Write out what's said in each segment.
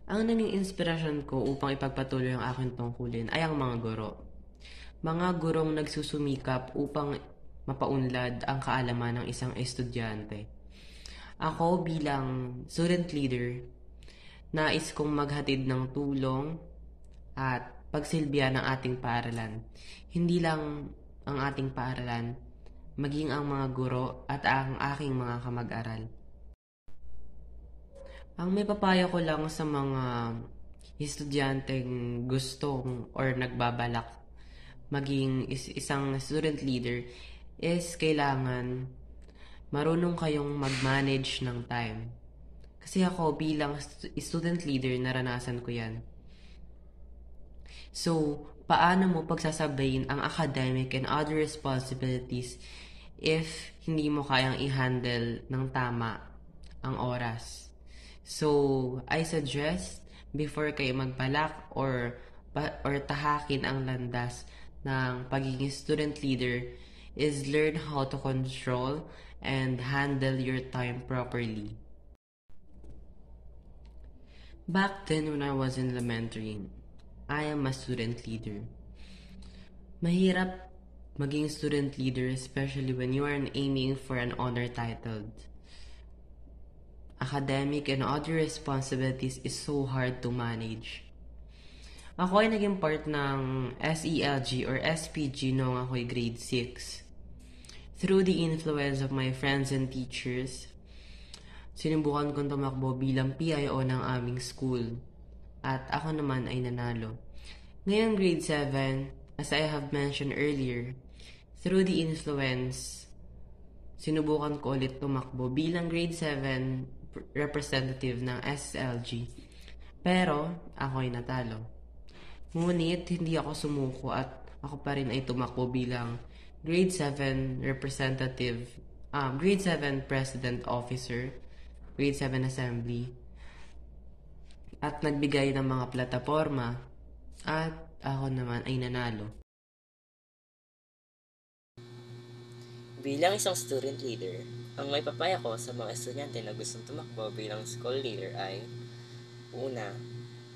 Ang naging inspirasyon ko upang ipagpatuloy ang aking tungkulin ay ang mga guro. Mga gurong nagsusumikap upang mapaunlad ang kaalaman ng isang estudyante. Ako bilang student leader, nais kong maghatid ng tulong at pagsilbihan ng ating paaralan. Hindi lang ang ating paaralan, maging ang mga guro at ang aking mga kamag-aral. Ang may papayo ko lang sa mga estudyanteng gustong or nagbabalak maging isang student leader is kailangan marunong kayong mag-manage ng time. Kasi ako bilang student leader, naranasan ko yan. So, paano mo pagsasabayin ang academic and other responsibilities if hindi mo kayang i-handle ng tama ang oras? So, I suggest before kayo magbalak or tahakin ang landas ng pagiging student leader is learn how to control and handle your time properly. Back then when I was in elementary, I am a student leader. Mahirap maging student leader especially when you are aiming for an honor title. Academic and other responsibilities is so hard to manage. Ako ay naging part ng SELG or SPG noong ako'y grade 6. Through the influence of my friends and teachers, sinubukan kong tumakbo bilang PIO ng aming school. At ako naman ay nanalo. Ngayong grade 7, as I have mentioned earlier, through the influence, sinubukan ko ulit tumakbo bilang grade 7 representative ng SLG. Pero ako ay natalo. Ngunit hindi ako sumuko at ako pa rin ay tumakbo bilang grade 7 representative, grade 7 president officer, grade 7 assembly, at nagbigay ng mga plataforma at ako naman ay nanalo. Bilang isang student leader, ang may papaya ko sa mga estudyante na gustong tumakbo bilang school leader ay una,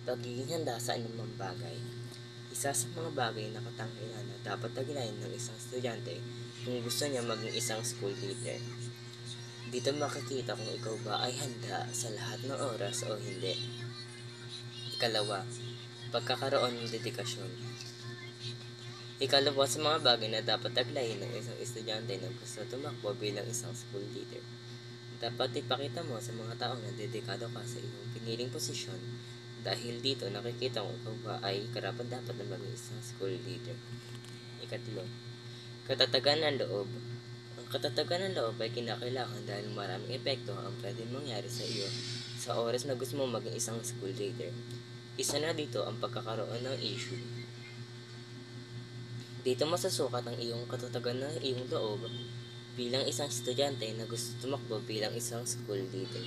pagiging handa sa anumang bagay. Isa sa mga bagay na katanggihan na dapat taglayin ng isang estudyante kung gusto niya maging isang school leader. Dito makikita kung ikaw ba ay handa sa lahat ng oras o hindi. Ikalawa, pagkakaroon ng dedikasyon. Ikalawa sa mga bagay na dapat taglayin ng isang estudyante na gusto tumakbo bilang isang school leader. Dapat ipakita mo sa mga tao na dedikado ka sa iyong piniling posisyon dahil dito nakikita kung ikaw ba ay karapat-dapat na maging isang school leader. Ikatlo, katatagan ng loob. Ang katatagan ng loob ay kinakailangan dahil maraming epekto ang pwedeng mangyari sa iyo sa oras na gusto mo maging isang school leader. Isa na dito ang pagkakaroon ng issue. Dito masasukat ang iyong katatagan ng iyong loob bilang isang estudyante na gusto tumakbo bilang isang school leader.